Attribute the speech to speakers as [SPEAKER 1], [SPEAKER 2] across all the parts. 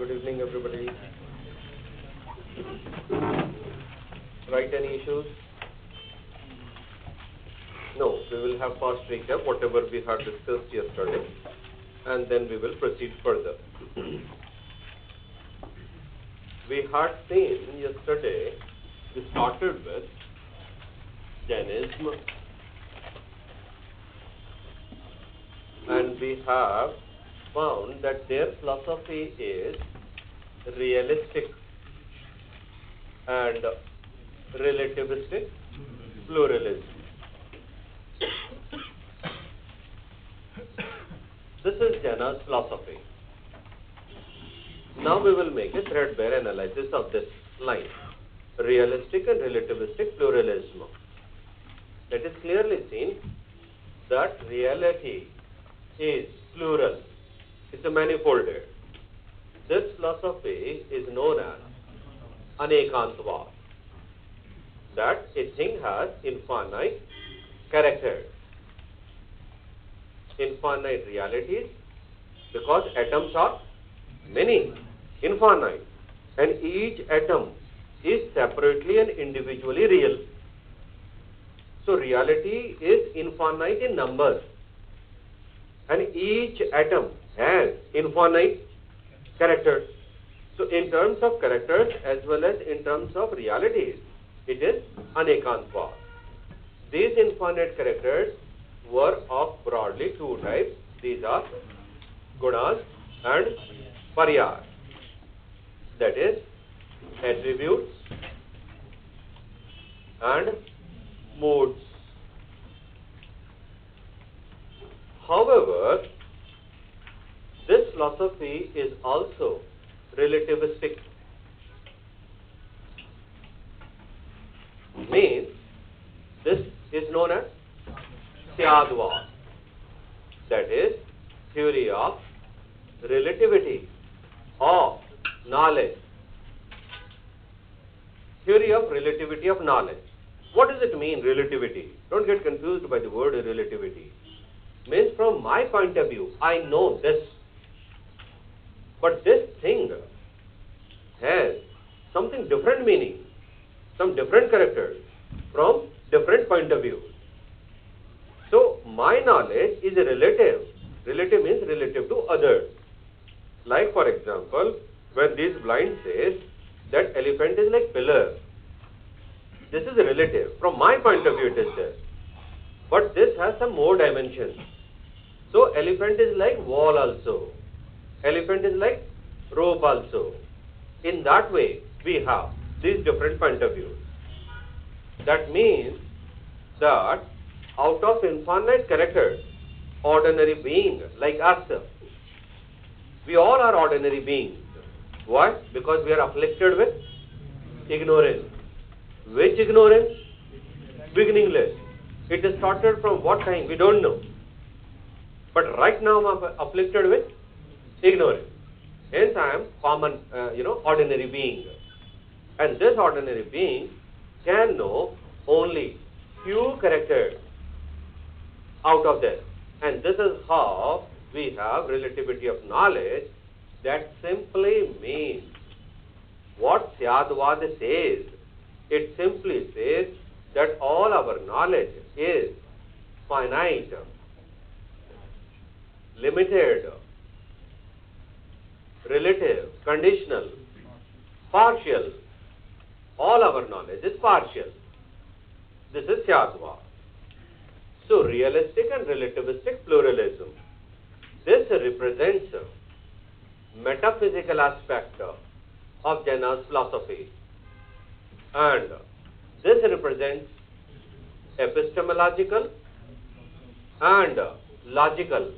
[SPEAKER 1] Good evening, everybody. Right, any issues? No, we will have fast recap, whatever we had discussed yesterday, and then we will proceed further. We had seen yesterday, we started with Jainism, and we have found that their philosophy is realistic and relativistic pluralism. This is Jaina's philosophy. Now we will make a threadbare analysis of this line, realistic and relativistic pluralism. That is clearly seen that reality is plural. It's a manifolded. This philosophy is known as anekantvad, that a thing has infinite characters, infinite realities, because atoms are many, infinite, and each atom is separately and individually real. So reality is infinite in numbers, and each atom has infinite characters. So in terms of characters as well as in terms of realities, it is anekantvad. These infinite characters were of broadly two types. These are gunas and paryas, that is attributes and moods. However, this philosophy is also relativistic. Means this is known as syadvad, that is theory of relativity of knowledge. Theory of relativity of knowledge. What does it mean, relativity? Don't get confused by the word relativity. Means from my point of view, I know this, but this thing has something different meaning, some different characters from different point of view. So my knowledge is relative. Relative means relative to others. Like for example, when this blind says that elephant is like pillar, this is relative. From my point of view it is there. But this has some more dimensions. So elephant is like wall also. Elephant is like rope also. In that way, we have these different point of views. That means that out of infinite characters, ordinary being like us, we all are ordinary beings. Why? Because we are afflicted with ignorance. Which ignorance? Beginningless. It is started from what time? We don't know. But right now I am afflicted with ignorance. Hence I am common, ordinary being. And this ordinary being can know only few characters out of this. And this is how we have relativity of knowledge. That simply means what syadvad says. It simply says that all our knowledge is finite, limited, relative, conditional, partial. All our knowledge is partial. This is syadvad. So realistic and relativistic pluralism. This represents metaphysical aspect of Jaina's philosophy, and this represents epistemological and logical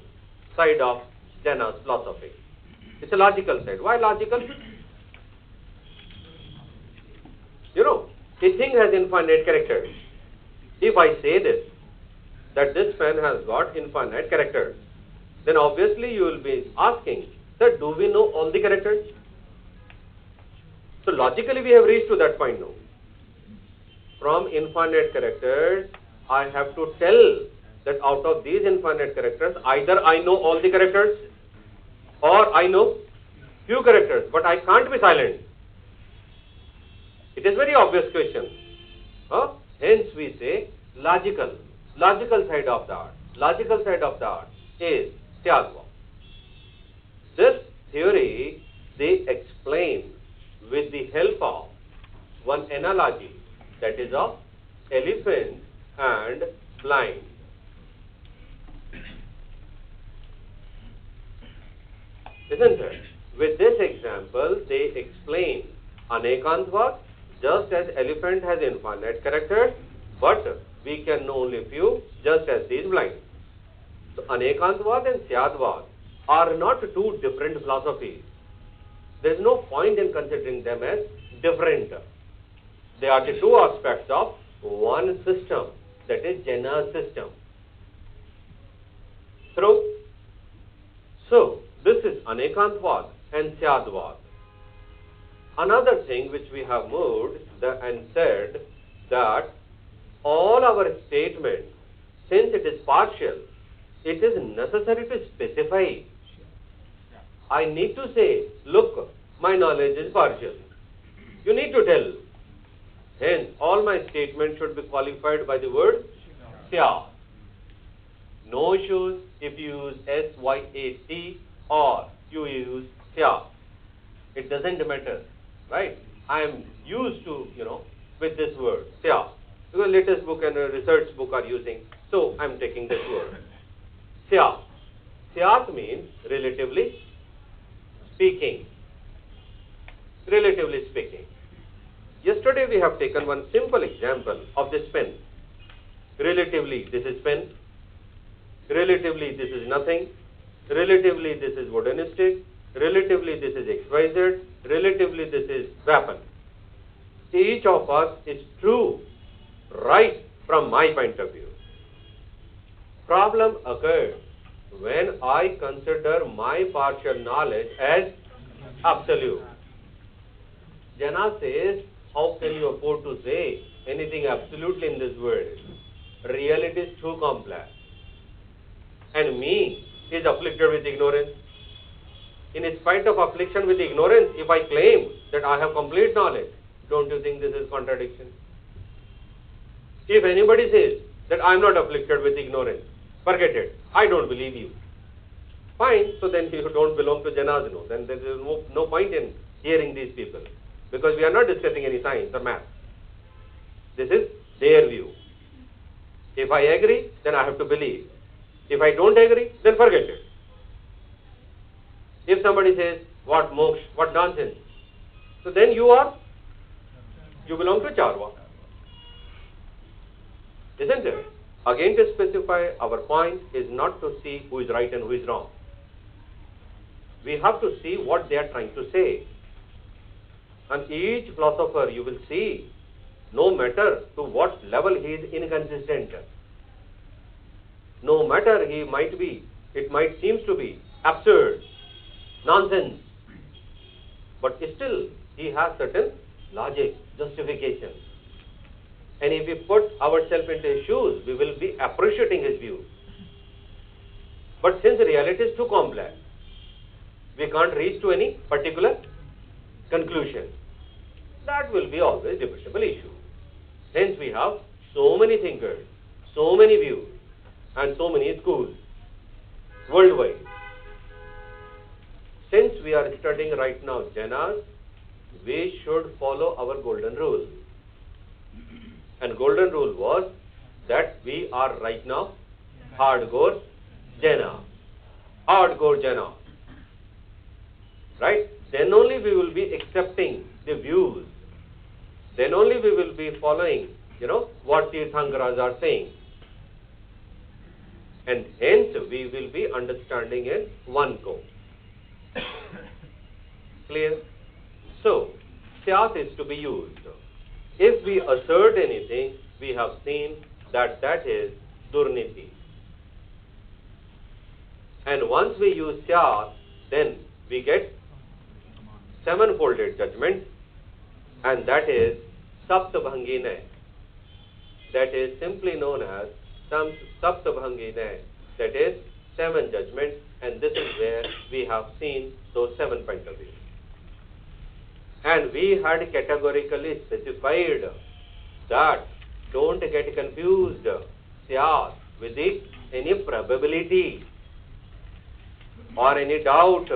[SPEAKER 1] side of Jaina's philosophy. It's a logical side. Why logical? A thing has infinite characters. If I say this, that this pen has got infinite characters, then obviously you will be asking, sir, do we know all the characters? So logically we have reached to that point now. From infinite characters, I have to tell that out of these infinite characters, either I know all the characters or I know few characters, but I can't be silent. It is very obvious question. Hence we say logical. Logical side of the art. Logical side of the art is Tyagva. This theory they explain with the help of one analogy, that is of elephant and blind. Isn't it? With this example, they explain Anekantvad, just as elephant has infinite characters, but we can know only few, just as these blind. So Anekantvad and Syadvad are not two different philosophies. There is no point in considering them as different. They are the two aspects of one system, that is JAINA system. True? So, this is Anekantvad and Syadvad. Another thing which we have moved and said that all our statements, since it is partial, it is necessary to specify. I need to say, look, my knowledge is partial. You need to tell. Hence, all my statements should be qualified by the word Sya. No issues if you use SYAT or you use Sya. It doesn't matter, right? I am used to, with this word, Sya. Because latest book and research book are using, so I am taking this word. Sya. Syat means relatively speaking. Relatively speaking. Yesterday we have taken one simple example of this pen. Relatively, this is pen. Relatively, this is nothing. Relatively, this is wooden stick. Relatively, this is XYZ. Relatively, this is weapon. Each of us is true, right from my point of view. Problem occurs when I consider my partial knowledge as absolute. Jana says, how can you afford to say anything absolutely in this world? Reality is too complex. And me is afflicted with ignorance. In spite of affliction with ignorance, if I claim that I have complete knowledge, don't you think this is contradiction? If anybody says that I am not afflicted with ignorance, forget it. I don't believe you. Fine, so then you don't belong to Janazino. Then there is no point in hearing these people. Because we are not discussing any science or math. This is their view. If I agree, then I have to believe. If I don't agree, then forget it. If somebody says, what moksha, what nonsense, so then you belong to Charva. Isn't it? Again, to specify, our point is not to see who is right and who is wrong. We have to see what they are trying to say. And each philosopher, you will see, no matter to what level he is inconsistent, no matter he might be, it might seem to be absurd, nonsense, but still he has certain logic, justification. And if we put ourselves into his shoes, we will be appreciating his view. But since reality is too complex, we can't reach to any particular conclusion. That will be always a debatable issue. Hence we have so many thinkers, so many views, and so many schools worldwide. Since we are studying right now Jainas, we should follow our golden rule. And golden rule was that we are right now hardcore Jaina. Hardcore Jaina. Right? Then only we will be accepting the views. Then only we will be following, what the Tirthankaras are saying. And hence we will be understanding in one go. Clear? So, Syat is to be used. If we assert anything, we have seen that is Durniti. And once we use Syat, then we get seven-folded judgment, and that is Saptabhangine. That is simply known as Saptabhangine. That is 7 judgments, and this is where we have seen those 7 points of view. And we had categorically specified that don't get confused, syat, with it any probability or any doubt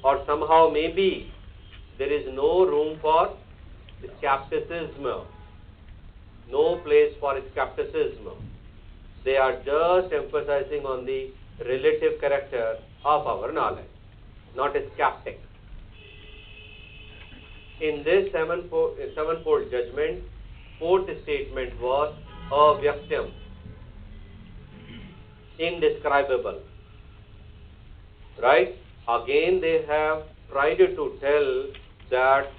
[SPEAKER 1] or somehow maybe. There is no room for skepticism, no place for skepticism. They are just emphasizing on the relative character of our knowledge, not a skeptic. In this sevenfold judgment, fourth statement was avyaktam, indescribable. Right? Again, they have tried to tell that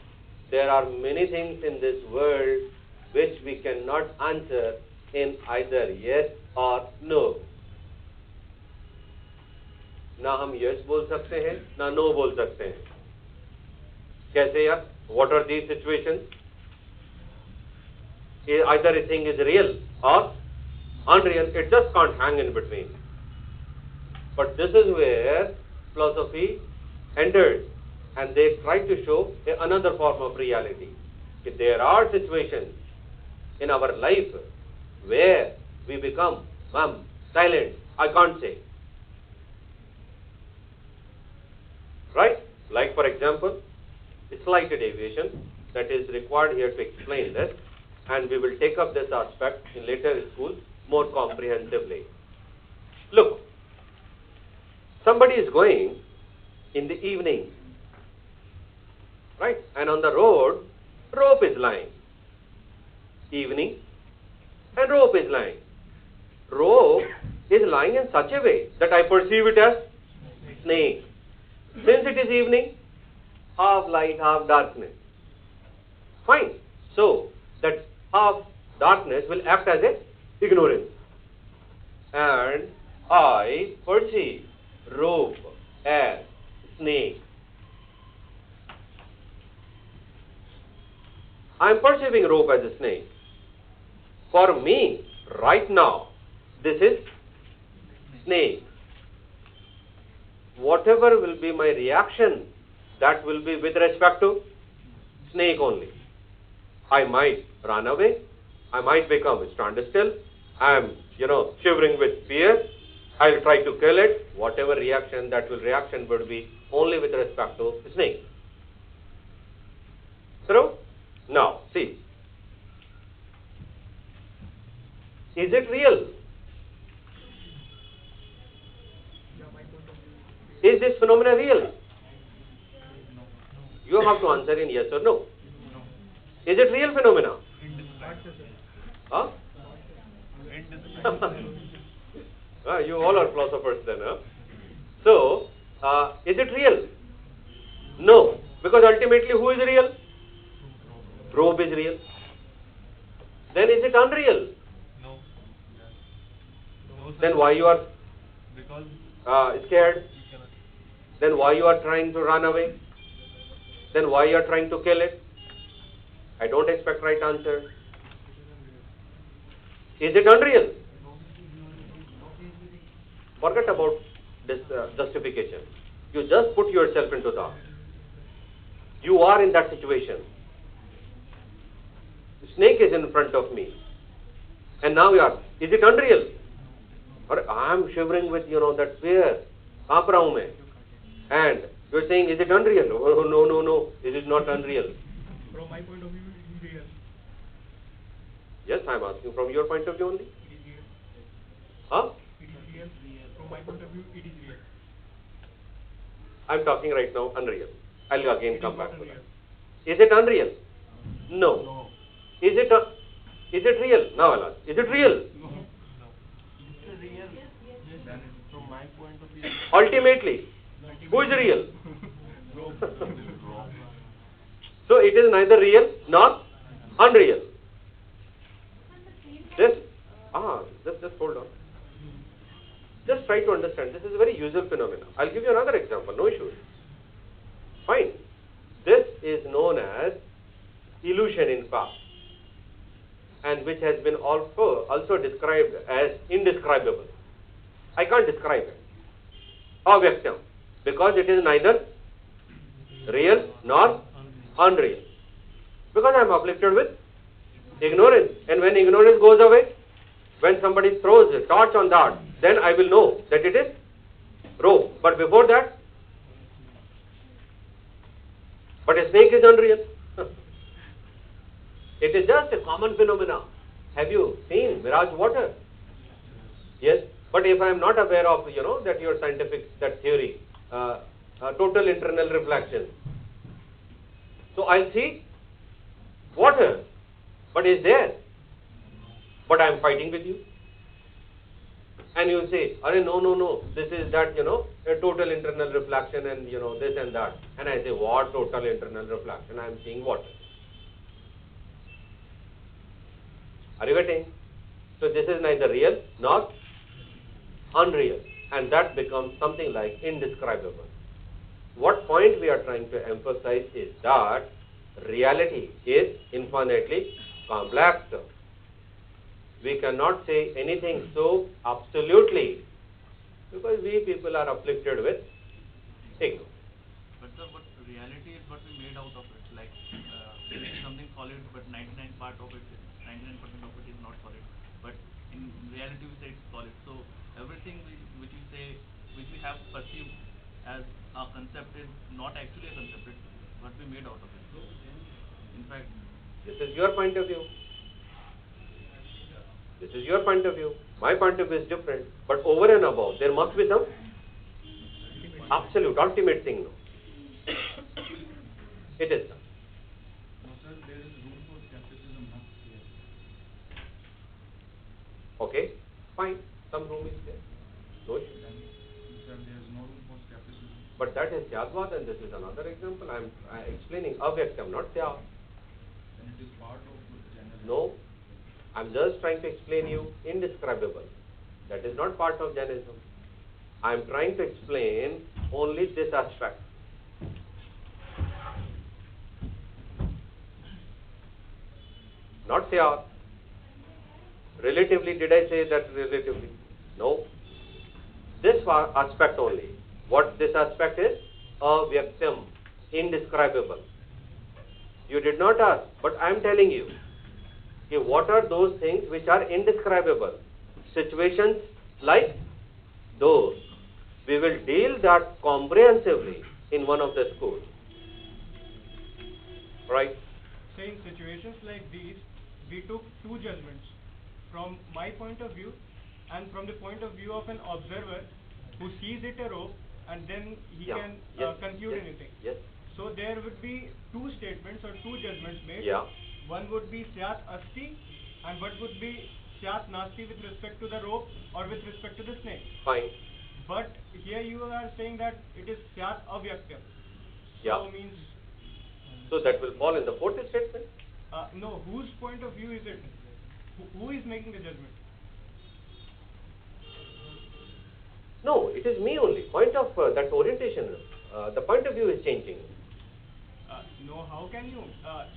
[SPEAKER 1] there are many things in this world which we cannot answer in either yes or no. ना हम yes बोल सकते हैं, ना no बोल सकते हैं. कैसे यार? What are these situations? Either a thing is real or unreal. It just can't hang in between. But this is where philosophy enters, and they try to show another form of reality. If there are situations in our life where we become silent, I can't say. Right? Like for example, a slight deviation that is required here to explain this, and we will take up this aspect in later school more comprehensively. Look, somebody is going in the evening, right? And on the road, rope is lying. Evening, and rope is lying. Rope is lying in such a way that I perceive it as snake. Since it is evening, half light, half darkness. Fine. So, that half darkness will act as a ignorance. And I perceive rope as snake. I am perceiving rope as a snake. For me, right now, this is snake. Whatever will be my reaction, that will be with respect to snake only. I might run away. I might become standstill. I am, shivering with fear. I will try to kill it. Whatever reaction, reaction would be only with respect to snake. True? Now, see. Is it real? Is this phenomena real? You have to answer in yes or no. Is it real phenomena? Huh? You all are philosophers then, huh? So, is it real? No. Because ultimately who is real? Rope is real. Then is it unreal?
[SPEAKER 2] No.
[SPEAKER 1] Then why you are
[SPEAKER 2] because
[SPEAKER 1] scared? Then why you are trying to run away? Then why you are trying to kill it? I don't expect right answer. Is it unreal? Forget about this justification. You just put yourself into that. You are in that situation. The snake is in front of me. And now you are, is it unreal? Or I am shivering with, that fear. Kaap raha hu main? And you are saying, is it unreal? Oh, no, it is not unreal.
[SPEAKER 2] From my point of view, it is real.
[SPEAKER 1] Yes, I am asking from your point of view only.
[SPEAKER 2] It is real.
[SPEAKER 1] Huh?
[SPEAKER 2] It is real. From my point of view, it is real.
[SPEAKER 1] I am talking right now unreal. I will again come back to
[SPEAKER 2] unreal.
[SPEAKER 1] that. Is it unreal? No.
[SPEAKER 2] No.
[SPEAKER 1] Is it real? Now I'll ask. Is it real?
[SPEAKER 2] No. It's real. Yes. From my point of view.
[SPEAKER 1] Ultimately, who is real?
[SPEAKER 2] No.
[SPEAKER 1] So it is neither real nor unreal. Just hold on. Just try to understand. This is a very usual phenomenon. I'll give you another example. No issues. Fine. This is known as illusion in fact, and which has been also described as indescribable. I can't describe it. Avyaktam. Because it is neither real nor unreal. Because I am afflicted with ignorance. And when ignorance goes away, when somebody throws a torch on that, then I will know that it is rope. But before that, but a snake is unreal. It is just a common phenomena. Have you seen mirage water? Yes. But if I am not aware of, that your scientific, that theory, total internal reflection. So I'll see water, but is there. But I am fighting with you. And you say, Arey, no, this is that, a total internal reflection and, this and that. And I say, what total internal reflection? I am seeing water. Are you getting? So this is neither real nor unreal. And that becomes something like indescribable. What point we are trying to emphasize is that reality is infinitely complex. We cannot say anything so absolutely because we people are afflicted with ignorance.
[SPEAKER 3] But sir, but reality is what we made out of it. Like something solid, but 99% of it is not solid. But in reality, we say it's solid. So everything which we say, which we have perceived as a concept is not actually a concept. It's what we made out of it. In fact,
[SPEAKER 1] this is your point of view. This is your point of view. My point of view is different. But over and above, there must be some absolute, ultimate thing. No. It is.
[SPEAKER 4] No, sir, there is room for skepticism, not fear.
[SPEAKER 1] Okay, fine. Some room is there. No issue.
[SPEAKER 4] Then, sir, there is no room for skepticism.
[SPEAKER 1] But that is Syadvad, and this is another example. I am explaining Avyaktam, not Syad.
[SPEAKER 4] Then it is part of general.
[SPEAKER 1] No. I am just trying to explain you indescribable. That is not part of Jainism. I am trying to explain only this aspect. Not Syad. Relatively, did I say that relatively? No. This aspect only. What this aspect is? Avyaktam, indescribable. You did not ask, but I am telling you. Okay, what are those things which are indescribable? Situations like those. We will deal that comprehensively in one of the schools. Right?
[SPEAKER 5] So in situations like these, we took two judgments. From my point of view and from the point of view of an observer who sees it a rope and then he can conclude anything.
[SPEAKER 1] Yes.
[SPEAKER 5] So there would be two statements or two judgments made.
[SPEAKER 1] Yeah.
[SPEAKER 5] One would be Syat Asti and one would be Syat Nasti with respect to the rope or with respect to the snake.
[SPEAKER 1] Fine.
[SPEAKER 5] But here you are saying that it is Syat Avyaktam.
[SPEAKER 1] Yeah.
[SPEAKER 5] So means...
[SPEAKER 1] So that will fall in the fourth statement.
[SPEAKER 5] No, whose point of view is it? Who is making the judgment?
[SPEAKER 1] No, it is me only. Point of that orientation, the point of view is changing.
[SPEAKER 5] No, how can you?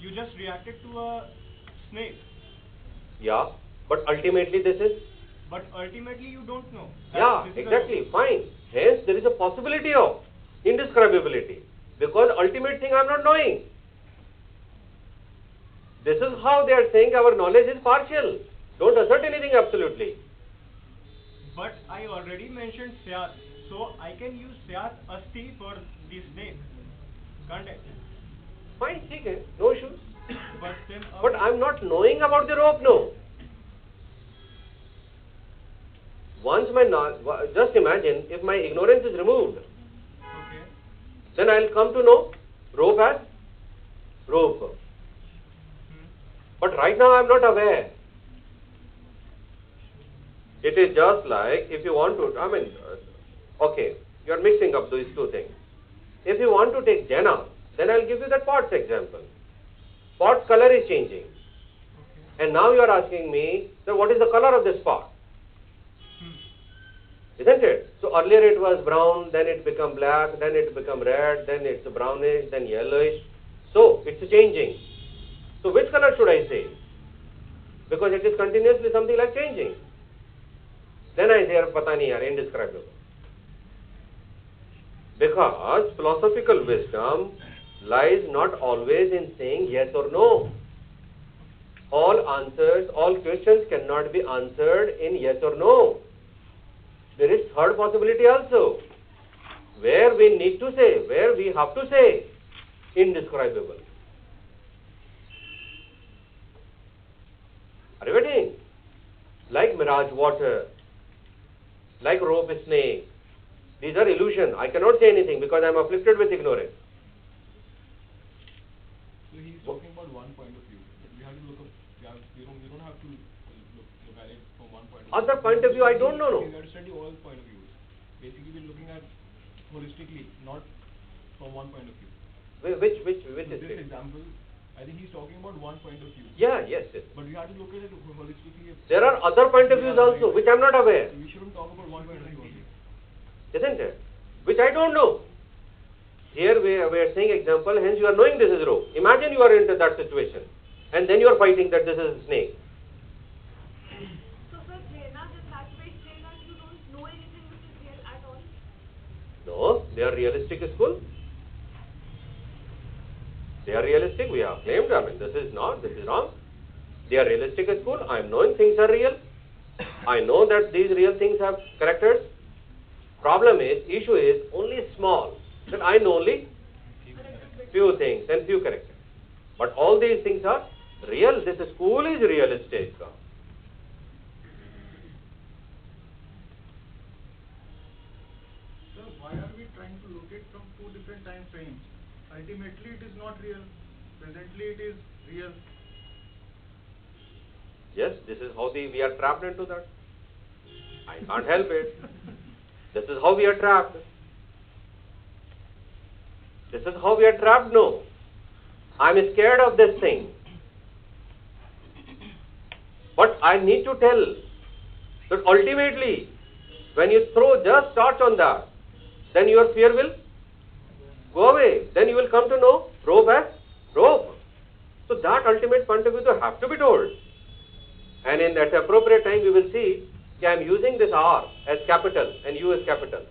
[SPEAKER 5] You just reacted to a snake.
[SPEAKER 1] Yeah, but ultimately this is...
[SPEAKER 5] But ultimately you don't know.
[SPEAKER 1] Yeah, exactly, fine. Hence there is a possibility of indescribability. Because ultimate thing I am not knowing. This is how they are saying our knowledge is partial. Don't assert anything absolutely.
[SPEAKER 5] But I already mentioned Syat. So I can use Syat Asti for the snake. Can't I?
[SPEAKER 1] Fine, okay, no issues.
[SPEAKER 5] But then...
[SPEAKER 1] But I am not knowing about the rope, no. Once my just imagine if my ignorance is removed,
[SPEAKER 5] Okay.
[SPEAKER 1] then I will come to know rope as rope. But right now I am not aware. It is just like if you want to, okay, you are mixing up these two things. If you want to take JAINA, then I will give you that pot's example. Pot's color is changing. And now you are asking me, so what is the color of this pot? Isn't it? So earlier it was brown, then it become black, then it become red, then it's brownish, then yellowish. So it's changing. So which color should I say? Because it is continuously something like changing. Then I say, pata nahi yaar, indescribable. Because philosophical wisdom lies not always in saying yes or no. All answers, all questions cannot be answered in yes or no. There is third possibility also, where we need to say, where we have to say, indescribable. Are you getting? Like mirage water, like rope snake. These are illusion. I cannot say anything because I am afflicted with ignorance.
[SPEAKER 4] So he's talking about one point of view. We have to look up. We don't have to look at it from one point of view.
[SPEAKER 1] Other point of view, I don't know.
[SPEAKER 4] We have to study all point of views. Basically, we're looking at holistically, not from one point of view.
[SPEAKER 1] Which
[SPEAKER 4] So
[SPEAKER 1] is
[SPEAKER 4] this
[SPEAKER 1] it?
[SPEAKER 4] example, I think he's talking about one point of view.
[SPEAKER 1] Yeah, yes.
[SPEAKER 4] But we have to look at it holistically.
[SPEAKER 1] There are other point of views also, which I am not aware.
[SPEAKER 4] We shouldn't talk about one point of view only.
[SPEAKER 1] Isn't it? Which I don't know. Here we are saying example, hence you are knowing this is rope. Imagine you are into that situation and then you are fighting that this is a snake.
[SPEAKER 6] So sir, JAINA in that way say that you don't know anything which is real at all?
[SPEAKER 1] No, they are realistic school. They are realistic, we have claimed, I mean this is wrong. They are realistic school, I am knowing things are real. I know that these real things have characters. Problem is, issue is only small, that I know only few things and few characters. But all these things are real, this school is realistic.
[SPEAKER 7] Sir, why are we trying to look at from two different time frames? Ultimately, it is not real. Presently, it is real.
[SPEAKER 1] Yes, this is how we are trapped into that. I can't help it. This is how we are trapped. This is how we are trapped, no. I am scared of this thing. But I need to tell that ultimately, when you throw just torch on that, then your fear will go away. Then you will come to know rope as rope. So that ultimate point of view have to be told. And in that appropriate time we will see I am using this R as capital and U as capital.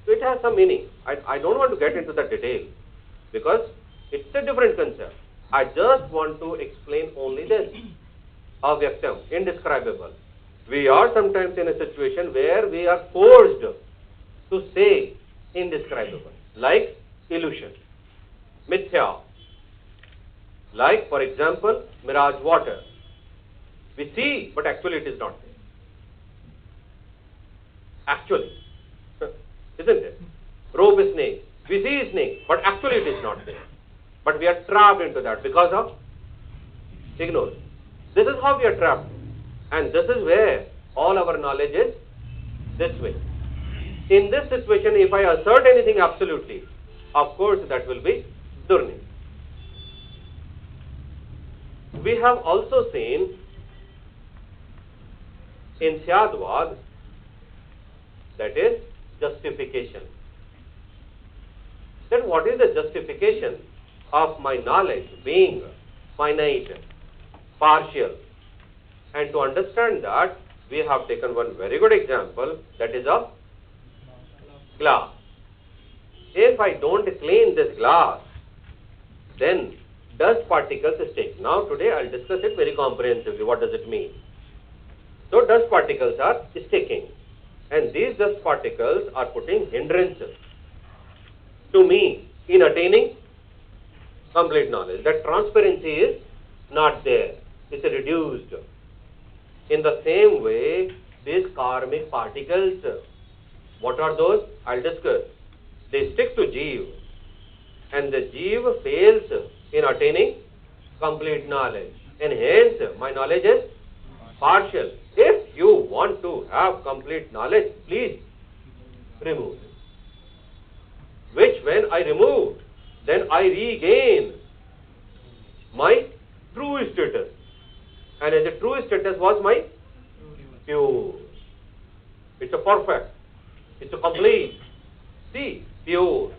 [SPEAKER 1] So it has some meaning. I don't want to get into the detail because it's a different concept. I just want to explain only this. Avyaktam, indescribable. We are sometimes in a situation where we are forced to say indescribable, like illusion, mithya, like for example mirage water. We see, but actually it is not there. Actually, isn't it? Rope is snake. We see a snake, but actually it is not there. But we are trapped into that because of ignorance. This is how we are trapped. And this is where all our knowledge is this way. In this situation, if I assert anything absolutely, of course that will be durni. We have also seen in Syadvad, that is justification. Then what is the justification of my knowledge being finite, partial? And to understand that, we have taken one very good example, that is of glass. If I don't clean this glass, then dust particles stick. Now today I will discuss it very comprehensively. What does it mean? So dust particles are sticking, and these dust particles are putting hindrances to me in attaining complete knowledge. That transparency is not there, it's reduced. In the same way, these karmic particles, what are those? I'll discuss. They stick to Jeev, and the Jeev fails in attaining complete knowledge, and hence my knowledge is partial. If you want to have complete knowledge, please remove it. Which when I remove, then I regain my true status. And as the true status was my pure. It's a perfect. It's a complete. See, pure,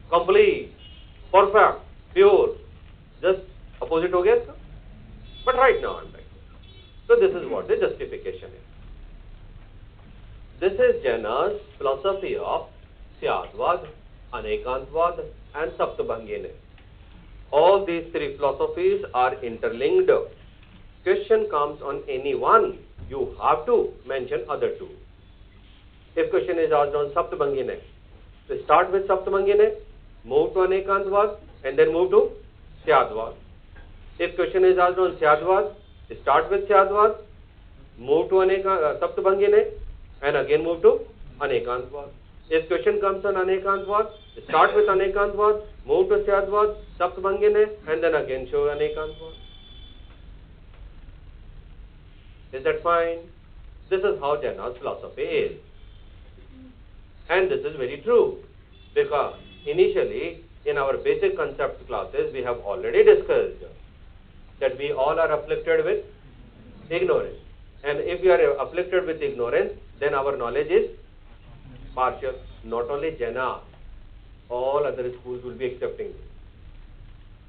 [SPEAKER 1] complete, perfect, pure. Just opposite ho gaya, sir? But right now I'm like. So this is what the justification is. This is Jaina's philosophy of Syadvad, Anekantvad and Saptabhangine. All these three philosophies are interlinked. Question comes on any one, you have to mention other two. If question is asked on Saptabhangine, so start with Saptabhangine, move to Anekantvad and then move to Syadvad. If question is asked on Syadvad, start with Syadvad, move to Saptabhangine and again move to Anekantvad. If question comes on Anekantvad, start with Anekantvad, move to Syadvad, Saptabhangine and then again show Anekantvad. Is that fine? This is how Jaina's philosophy is. And this is very true, because initially in our basic concepts classes we have already discussed that we all are afflicted with ignorance. And if we are afflicted with ignorance, then our knowledge is partial. Not only Jaina, all other schools will be accepting this.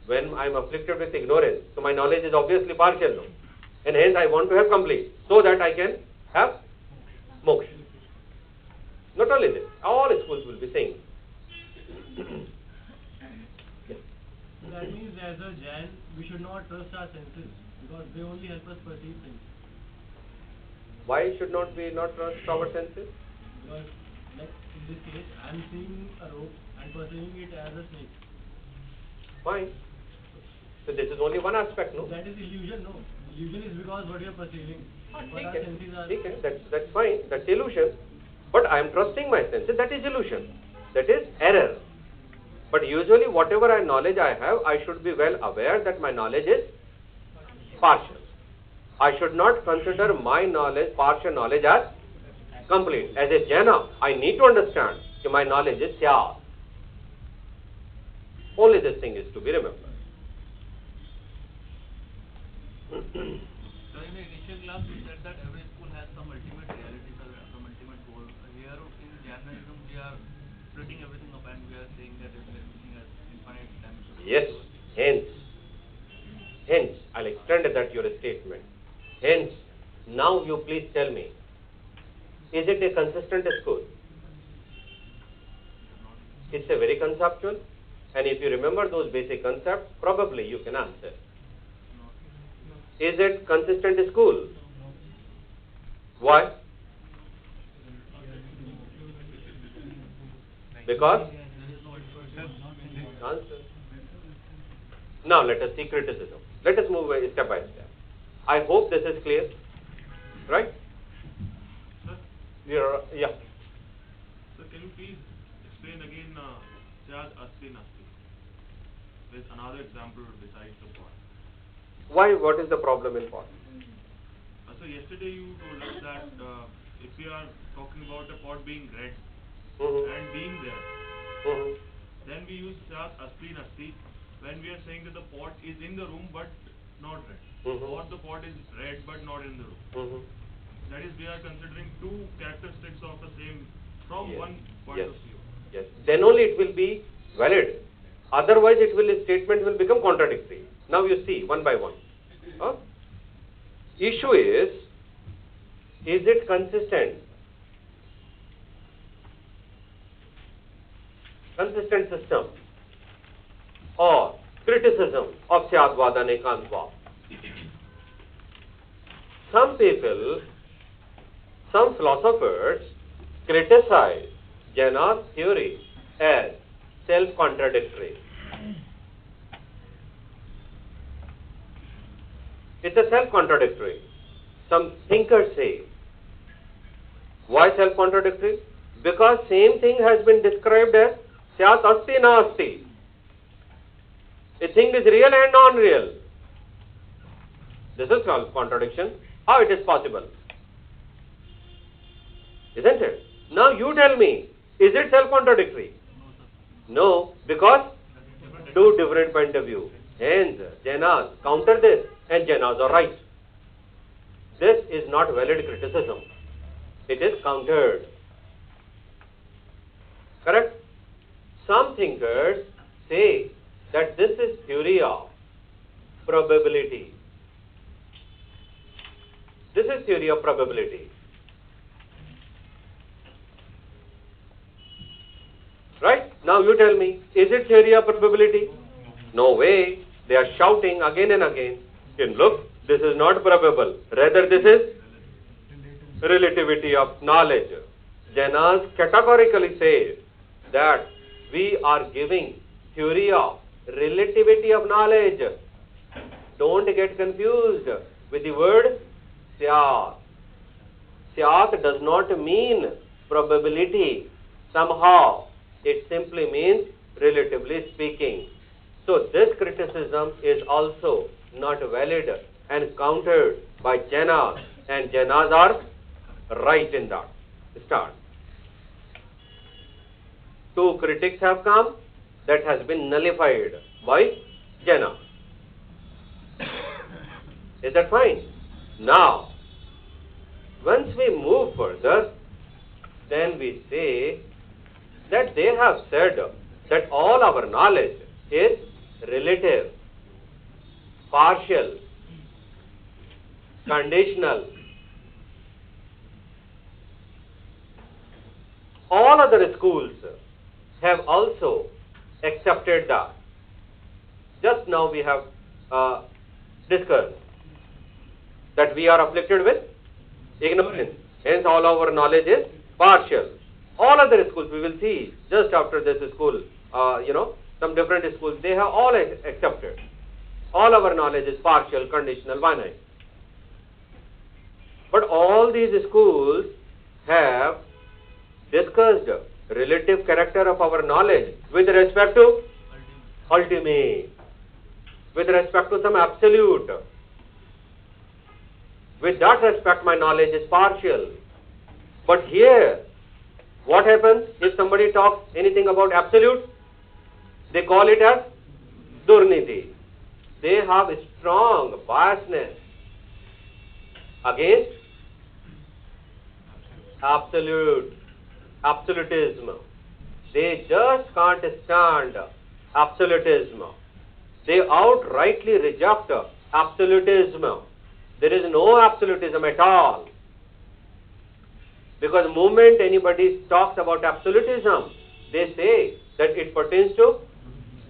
[SPEAKER 1] When I am afflicted with ignorance, so my knowledge is obviously partial now. And hence I want to have complete, so that I can have moksha. Not only this, all schools will be saying. Yes.
[SPEAKER 2] That means as a Jain, we should not trust our senses because they only help us perceive things.
[SPEAKER 1] Why should not we not trust our senses?
[SPEAKER 2] Because, like in this case, I am seeing a rope and perceiving it as a snake.
[SPEAKER 1] Fine. So this is only one aspect, no?
[SPEAKER 2] That is illusion, no? Illusion is because what you are perceiving. But our
[SPEAKER 1] Okay.
[SPEAKER 2] senses are.
[SPEAKER 1] Okay. That's fine. That's illusion. But I am trusting my senses. That is illusion. That is error. But usually, whatever knowledge I have, I should be well aware that my knowledge is partial. I should not consider my knowledge, partial knowledge, as complete. As a Jaina, I need to understand that my knowledge is syad. Only this thing is to be remembered.
[SPEAKER 3] So in the initial class we said that every school has some ultimate reality, some ultimate goal. Here in Jainism we are splitting everything up and we are saying that everything has infinite dimensions.
[SPEAKER 1] Yes, hence, I'll extend that your statement. Hence, now you please tell me, is it a consistent school? It's a very conceptual, and if you remember those basic concepts, probably you can answer. Is it consistent school? Why? Because? Answer. Now let us see criticism. Let us move step by step. I hope this is clear, right? Yeah.
[SPEAKER 4] So can you please explain again Syad Asti Nasti with another example besides the pot?
[SPEAKER 1] Why? What is the problem in pot?
[SPEAKER 4] So yesterday you told us that if we are talking about a pot being red and being there, then we use Syad Asti Nasti when we are saying that the pot is in the room but not red, or the pot is red but not in the room. That is, we are considering two characteristics of the same from
[SPEAKER 1] Yes.
[SPEAKER 4] one point
[SPEAKER 1] Yes.
[SPEAKER 4] of view.
[SPEAKER 1] Yes. Then only it will be valid. Otherwise, statement will become contradictory. Now you see one by one. Issue is it consistent? Consistent system or criticism of Syadvad and Ekantvad. Some people, some philosophers criticize Jaina's theory as self-contradictory. It's a self-contradictory. Some thinkers say. Why self-contradictory? Because same thing has been described as Syat Asti Na Asti. A thing is real and non-real. This is self-contradiction. How it is possible? Isn't it? Now you tell me, is it self-contradictory? No, because two different point of view. Hence, Jainas counter this and Jainas are right. This is not valid criticism. It is countered. Correct? Some thinkers say that this is theory of probability. This is theory of probability. Right? Now you tell me, is it theory of probability? No way. They are shouting again and again. Look, this is not probable. Rather, this is relativity of knowledge. Jainas categorically say that we are giving theory of relativity of knowledge. Don't get confused with the word syat. Syat does not mean probability. Somehow, it simply means relatively speaking. So this criticism is also not valid and countered by Jainas, and Jainas are right in that. Start. Two critics have come, that has been nullified by Jainas. Is that fine? Now, once we move further, then we say that they have said that all our knowledge is relative, partial, conditional. All other schools have also accepted that. Just now we have discussed that we are afflicted with ignorance. Hence all our knowledge is partial. All other schools, we will see just after this school, some different schools, they have all accepted. All our knowledge is partial, conditional, finite. But all these schools have discussed relative character of our knowledge with respect to ultimate, with respect to some absolute. With that respect, my knowledge is partial. But here, what happens if somebody talks anything about absolute? They call it as durniti. They have a strong biasness against absolutism. They just can't stand absolutism. They outrightly reject absolutism. There is no absolutism at all. Because the moment anybody talks about absolutism, they say that it pertains to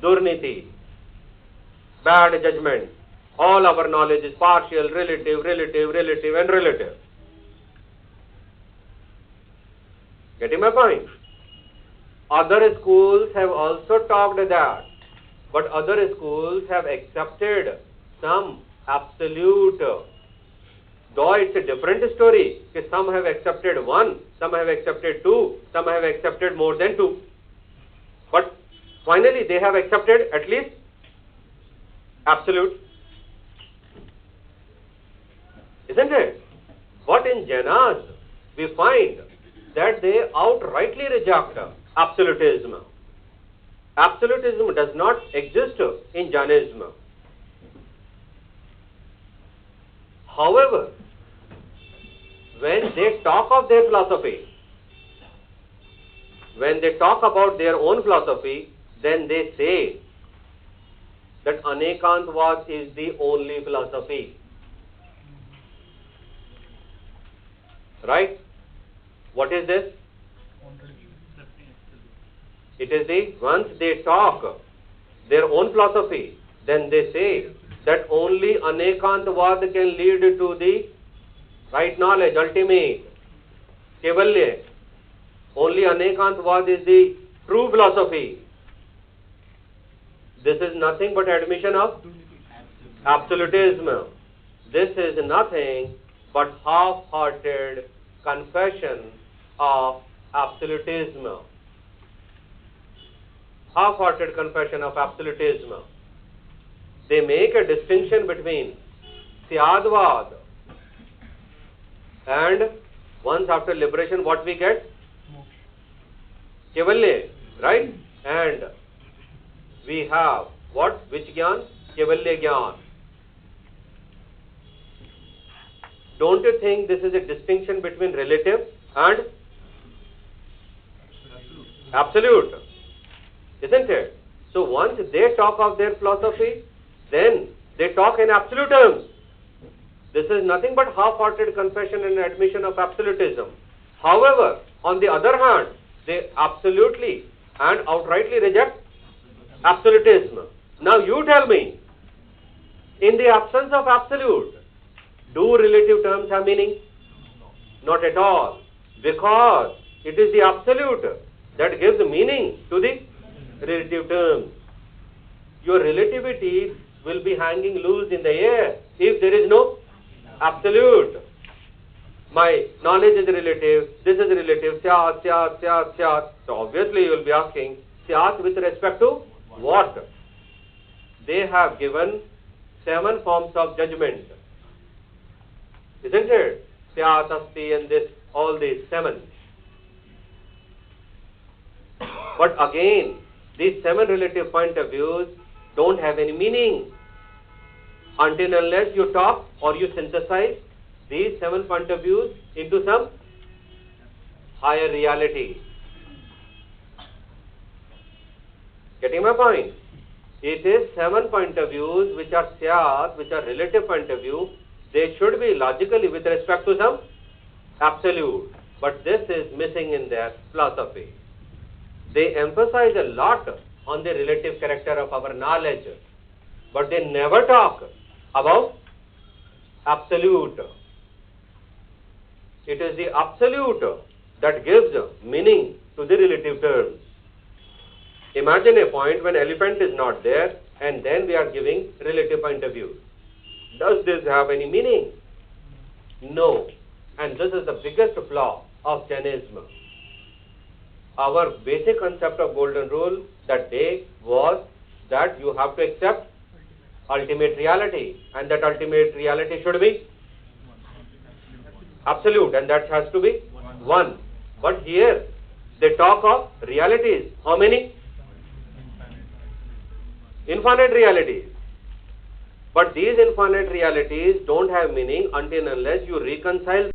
[SPEAKER 1] durniti, bad judgment. All our knowledge is partial, relative, and relative. Getting my point? Other schools have also talked that, but other schools have accepted some absolute. Though it's a different story, some have accepted one, some have accepted two, some have accepted more than two. But finally they have accepted at least absolute. Isn't it? But in Jainas, we find that they outrightly reject absolutism. Absolutism does not exist in Jainism. However, when they talk of their philosophy, when they talk about their own philosophy, then they say that Anekantvad is the only philosophy. Right? What is this? It is the, once they talk their own philosophy, then they say that only Anekantvad can lead to the right knowledge, ultimate, Kevalya. Only Anekantvad is the true philosophy. This is nothing but admission of absolutism. This is nothing but half-hearted confession of absolutism. Half-hearted confession of absolutism. They make a distinction between Syadvad and once after liberation what we get? Kevalya, right? And we have what? Which Gyan? Kevalya Gyan. Don't you think this is a distinction between relative and absolute? Isn't it? So once they talk of their philosophy, then they talk in absolute terms. This is nothing but half-hearted confession and admission of absolutism. However, on the other hand, they absolutely and outrightly reject absolutism. Now you tell me, in the absence of absolute, do relative terms have meaning? Not at all, because it is the absolute that gives meaning to the relative terms. Your relativity will be hanging loose in the air if there is no absolute. My knowledge is relative, this is relative, syat, syat, syat, syat. So obviously you will be asking, syat with respect to what? They have given 7 forms of judgment. Isn't it? Syat, asti and this, all these 7. But again, these 7 relative point of views don't have any meaning until unless you talk or you synthesize these 7 point of views into some higher reality. Getting my point? It is 7 point of views which are syat, which are relative point of view. They should be logically with respect to some absolute. But this is missing in their philosophy. They emphasize a lot on the relative character of our knowledge, but they never talk about absolute. It is the absolute that gives meaning to the relative terms. Imagine a point when elephant is not there and then we are giving relative point of view. Does this have any meaning? No. And this is the biggest flaw of Jainism. Our basic concept of golden rule that day was that you have to accept ultimate reality, and that ultimate reality should be absolute, and that has to be one. But here they talk of realities. How many? Infinite realities. But these infinite realities don't have meaning until unless you reconcile